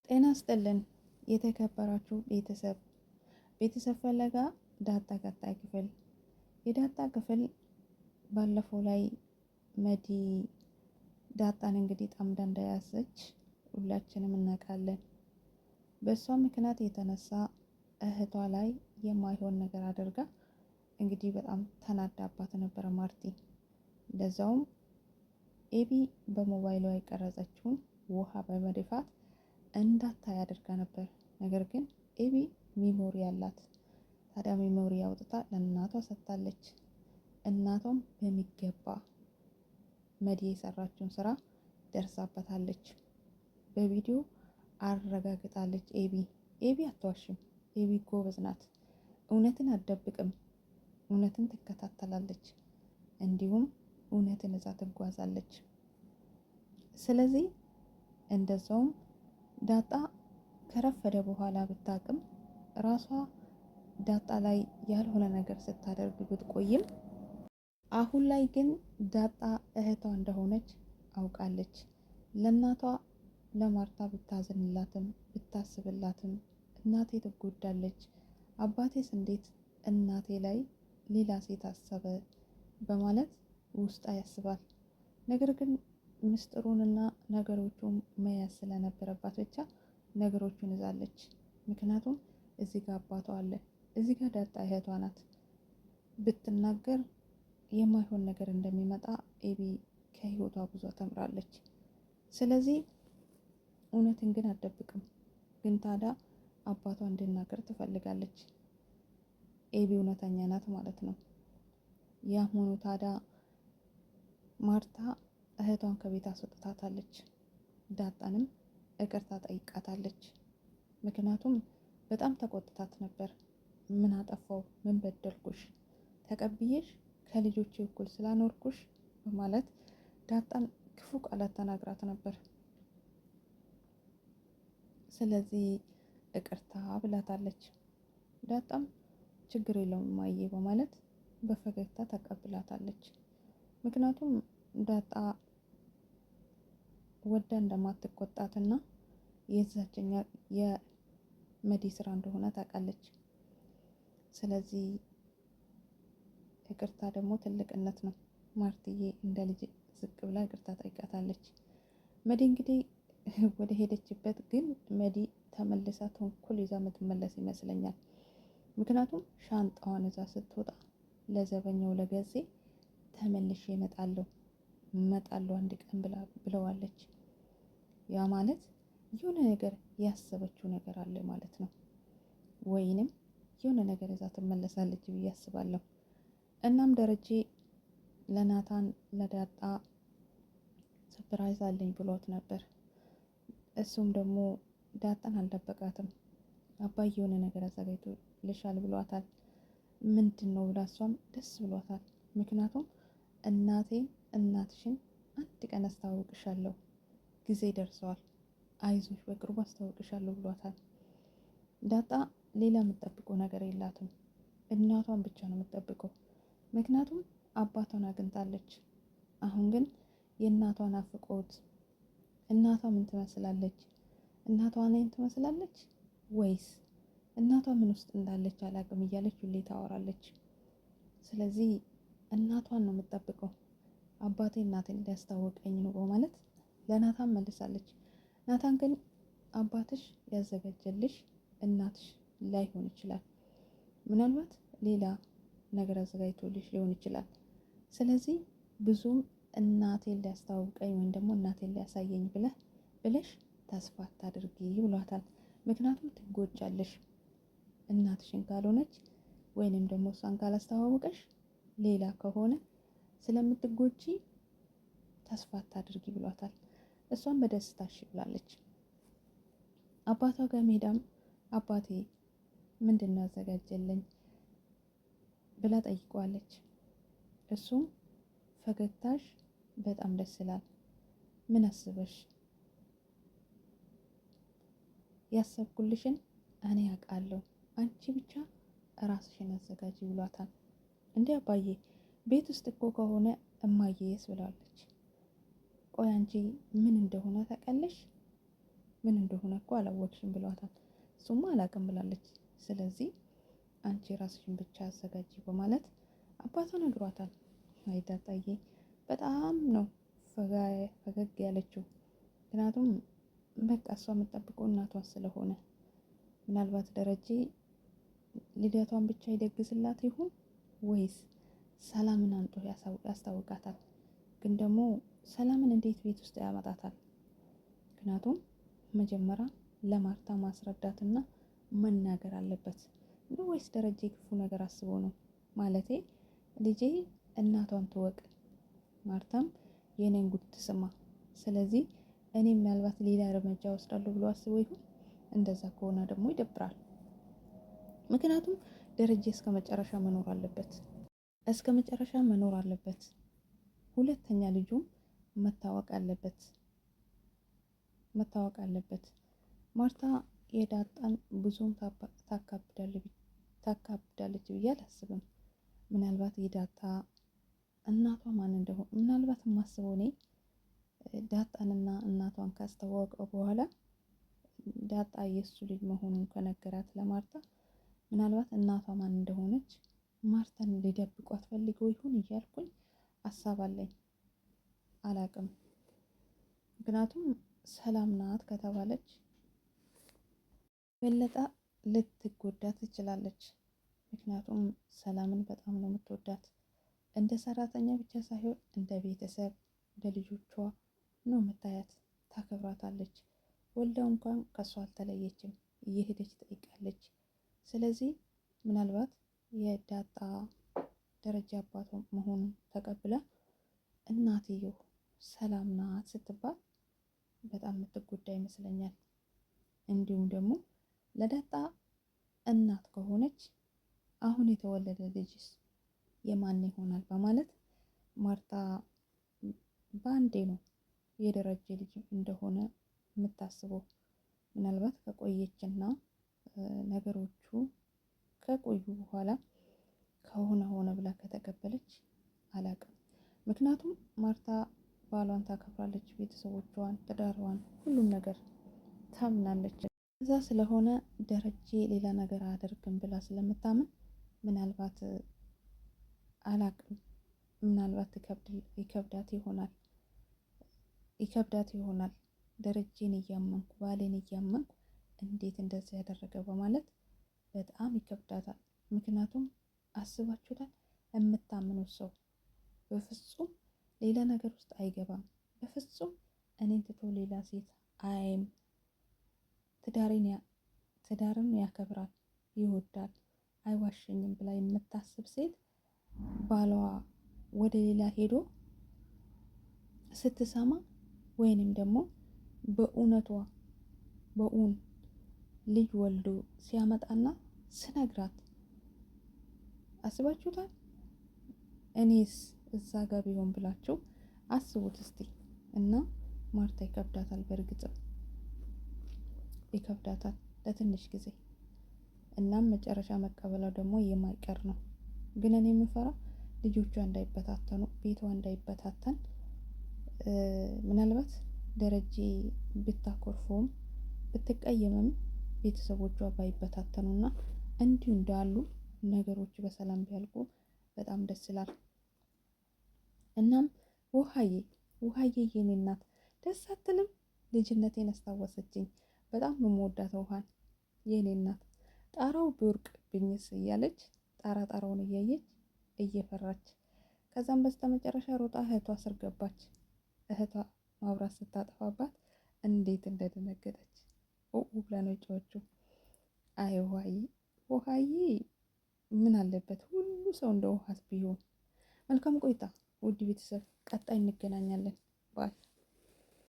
ጤና ይስጥልን የተከበራችሁ ቤተሰብ ፍለጋ ዳጣ ቀጣይ ክፍል። የዳጣ ክፍል ባለፈው ላይ መዲ ዳጣን እንግዲህ ጠምዳ እንደያዘች ሁላችንም እናውቃለን። በእሷ ምክንያት የተነሳ እህቷ ላይ የማይሆን ነገር አድርጋ እንግዲህ በጣም ተናዳባት ነበረ ማርቲ። እንደዛውም ኤቢ በሞባይሏ የቀረጸችውን ውሃ በመድፋት እንዳታይ አድርጋ ነበር። ነገር ግን ኤቢ ሚሞሪ አላት። ታዲያ ሚሞሪ አውጥታ ለእናቷ ሰጥታለች። እናቷም በሚገባ መዲ የሰራችውን ስራ ደርሳበታለች። በቪዲዮ አረጋግጣለች። ኤቢ አትዋሽም። ኤቢ ጎበዝ ናት። እውነትን አትደብቅም። እውነትን ትከታተላለች። እንዲሁም እውነትን እዛ ትጓዛለች። ስለዚህ እንደዛውም ዳጣ ከረፈደ በኋላ ብታቅም ራሷ ዳጣ ላይ ያልሆነ ነገር ስታደርግ ብትቆይም አሁን ላይ ግን ዳጣ እህቷ እንደሆነች አውቃለች። ለእናቷ ለማርታ ብታዝንላትም ብታስብላትም እናቴ ትጎዳለች፣ አባቴስ እንዴት እናቴ ላይ ሌላ ሴት አሰበ በማለት ውስጣ ያስባል። ነገር ግን ምስጢሩንና ነገሮቹን መያዝ ስለነበረባት ብቻ ነገሮቹን ይዛለች። ምክንያቱም እዚህ ጋር አባቷ አለ፣ እዚህ ጋር ዳጣ እህቷ ናት። ብትናገር የማይሆን ነገር እንደሚመጣ ኤቢ ከህይወቷ ብዙ ተምራለች። ስለዚህ እውነትን ግን አትደብቅም። ግን ታዲያ አባቷ እንድናገር ትፈልጋለች። ኤቢ እውነተኛ ናት ማለት ነው። ያም ሆኖ ታዲያ ማርታ እህቷን ከቤት አስወጥታታለች። ዳጣንም ይቅርታ ጠይቃታለች። ምክንያቱም በጣም ተቆጥታት ነበር። ምን አጠፋው? ምን በደልኩሽ? ተቀብዬሽ ከልጆቼ እኩል ስላኖርኩሽ በማለት ዳጣን ክፉ ቃላት ተናግራት ነበር። ስለዚህ ይቅርታ ብላታለች። ዳጣም ችግር የለውም እማዬ በማለት በፈገግታ ተቀብላታለች። ምክንያቱም ዳጣ ወዳ እንደማትቆጣትና የዛችኛ የመዲ ስራ እንደሆነ ታውቃለች። ስለዚህ ይቅርታ ደግሞ ትልቅነት ነው። ማርትዬ እንደ ልጅ ዝቅ ብላ ይቅርታ ጠይቃታለች። መዲ እንግዲህ ወደ ሄደችበት ግን መዲ ተመልሳ ተንኮል ይዛ የምትመለስ ይመስለኛል። ምክንያቱም ሻንጣዋን እዛ ስትወጣ ለዘበኛው ለገዜ ተመልሼ እመጣለሁ አንድ ቀን ብለዋለች። ያ ማለት የሆነ ነገር ያሰበችው ነገር አለ ማለት ነው። ወይንም የሆነ ነገር እዛ ትመለሳለች ብዬ አስባለሁ። እናም ደረጀ ለናታን ለዳጣ ሰርፕራይዝ አለኝ ብሎት ነበር። እሱም ደግሞ ዳጣን አልደበቃትም። አባዬ የሆነ ነገር አዘጋጅቶልሻል ብሏታል። ምንድን ነው ብላ እሷም ደስ ብሏታል። ምክንያቱም እናትሽን አንድ ቀን አስተዋውቅሻለሁ፣ ጊዜ ደርሰዋል፣ አይዞሽ በቅርቡ አስተዋውቅሻለሁ ብሏታል። ዳጣ ሌላ የምትጠብቀው ነገር የላትም። እናቷን ብቻ ነው የምትጠብቀው። ምክንያቱም አባቷን አግኝታለች። አሁን ግን የእናቷን አፍቆት እናቷ ምን ትመስላለች? እናቷ እኔን ትመስላለች ወይስ እናቷ ምን ውስጥ እንዳለች አላቅም እያለች ሁሌ ታወራለች። ስለዚህ እናቷን ነው የምትጠብቀው። አባቴ እናቴን ሊያስታውቀኝ ነው በማለት ለናታን መልሳለች። ናታን ግን አባትሽ ያዘጋጀልሽ እናትሽ ላይሆን ይችላል፣ ምናልባት ሌላ ነገር አዘጋጅቶልሽ ሊሆን ይችላል። ስለዚህ ብዙም እናቴን ሊያስታውቀኝ ወይም ደግሞ እናቴን ሊያሳየኝ ብለሽ ተስፋ አታድርጊ ብሏታል። ምክንያቱም ትጎጃለሽ፣ እናትሽን ካልሆነች ወይንም ደግሞ እሷን ካላስተዋወቀሽ ሌላ ከሆነ ስለምትጎጂ ተስፋ አታድርጊ ብሏታል። እሷን በደስታ እሺ ብላለች። አባቷ ጋር ሜዳም አባቴ ምንድን ነው ያዘጋጀልኝ ብላ ጠይቀዋለች። እሱም ፈገግታሽ በጣም ደስ ይላል፣ ምን አስበሽ? ያሰብኩልሽን እኔ አውቃለሁ፣ አንቺ ብቻ ራስሽን አዘጋጂ ብሏታል። እንዴ አባዬ ቤት ውስጥ እኮ ከሆነ እማዬስ ብላለች። ቆይ አንቺ ምን እንደሆነ ታውቃለሽ? ምን እንደሆነ እኮ አላወቅሽም ብሏታል። እሱማ አላቅም ብላለች። ስለዚህ አንቺ ራስሽን ብቻ አዘጋጂ በማለት አባቷ ነግሯታል። አይ ዳጣዬ በጣም ነው ፈገግ ያለችው። ምክንያቱም በቃ እሷ የምትጠብቀው እናቷ ስለሆነ ምናልባት ደረጀ ልደቷን ብቻ ይደግስላት ይሆን ወይስ ሰላምን አንጦ ያስታውቃታል? ግን ደግሞ ሰላምን እንዴት ቤት ውስጥ ያመጣታል? ምክንያቱም መጀመሪያ ለማርታ ማስረዳትና መናገር አለበት። ወይስ ደረጀ ክፉ ነገር አስቦ ነው? ማለቴ ልጄ እናቷን ትወቅ፣ ማርታም የኔን ጉድ ትስማ። ስለዚህ እኔ ምናልባት ሌላ እርምጃ ወስዳለሁ ብሎ አስቦ ይሆን? እንደዛ ከሆነ ደግሞ ይደብራል። ምክንያቱም ደረጀ እስከ መጨረሻ መኖር አለበት፣ እስከ መጨረሻ መኖር አለበት። ሁለተኛ ልጁም መታወቅ አለበት። ማርታ የዳጣን ብዙም ታካብዳለች ብዬ አላስብም። ምናልባት የዳጣ እናቷ ማን እንደሆነ ምናልባት የማስበው እኔ ዳጣንና እናቷን ካስተዋወቀው በኋላ ዳጣ የእሱ ልጅ መሆኑን ከነገራት ለማርታ ምናልባት እናቷ ማን እንደሆነች ማርታን ሊደብቋት ፈልገው ይሆን እያልኩኝ ሀሳብ አለኝ። አላቅም። ምክንያቱም ሰላም ናት ከተባለች በለጠ ልትጎዳ ትችላለች። ምክንያቱም ሰላምን በጣም ነው የምትወዳት። እንደ ሰራተኛ ብቻ ሳይሆን እንደ ቤተሰብ እንደ ልጆቿ ነው የምታያት። ታከብራታለች። ወልዳው እንኳን ከሷ አልተለየችም፣ እየሄደች ትጠይቃለች። ስለዚህ ምናልባት የዳጣ ደረጃ አባቷ መሆኑን ተቀብላ እናትየው ሰላም ናት ስትባል በጣም የምትጎዳ ይመስለኛል። እንዲሁም ደግሞ ለዳጣ እናት ከሆነች አሁን የተወለደ ልጅስ የማን ይሆናል በማለት ማርታ በአንዴ ነው የደረጀ ልጅ እንደሆነ የምታስበው። ምናልባት ከቆየችና ነገሮቹ ከቆዩ በኋላ ሆነ ብላ ከተቀበለች አላቅም። ምክንያቱም ማርታ ባሏን ታከብራለች፣ ቤተሰቦቿን፣ ትዳሯን፣ ሁሉም ነገር ታምናለች። እዛ ስለሆነ ደረጀ ሌላ ነገር አያደርግም ብላ ስለምታምን ምናልባት አላቅም፣ ምናልባት ይከብዳት ይሆናል። ደረጀን እያመንኩ ባሌን እያመንኩ እንዴት እንደዚህ ያደረገ በማለት በጣም ይከብዳታል። ምክንያቱም አስባችሁታል፣ የምታምኑት ሰው በፍጹም ሌላ ነገር ውስጥ አይገባም። በፍጹም እኔን ትቶ ሌላ ሴት አይም። ትዳርን ያከብራል፣ ይወዳል፣ አይዋሸኝም ብላ የምታስብ ሴት ባሏ ወደ ሌላ ሄዶ ስትሰማ ወይንም ደግሞ በእውን ልጅ ወልዶ ሲያመጣና ስነግራት አስባችሁታል? እኔስ እዛ ጋር ቢሆን ብላችሁ አስቡት እስቲ። እና ማርታ ይከብዳታል፣ በእርግጥም ይከብዳታል ለትንሽ ጊዜ። እናም መጨረሻ መቀበሏ ደግሞ የማይቀር ነው። ግን እኔ የምፈራው ልጆቿ እንዳይበታተኑ፣ ቤቷ እንዳይበታተን። ምናልባት ደረጀ ብታኮርፈውም ብትቀየምም ቤተሰቦቿ ባይበታተኑና እንዲሁ እንዳሉ ነገሮች በሰላም ቢያልቁ በጣም ደስ ይላል። እናም ውሃዬ የኔ እናት ደስ አትልም? ልጅነቴን አስታወሰችኝ። በጣም የምወዳት ውሃን የኔ እናት ጣራው ቢወርቅብኝስ እያለች ጣራውን እያየች እየፈራች ከዛም በስተመጨረሻ ሮጣ እህቷ ስር ገባች። እህቷ ማብራት ስታጠፋባት እንዴት እንደደነገጠች ብላ ነው የጮኸችው። አይ ውሃዬ ምን አለበት ሁሉ ሰው እንደ ውሃት ቢሆን። መልካም ቆይታ ውድ ቤተሰብ፣ ቀጣይ እንገናኛለን ባይ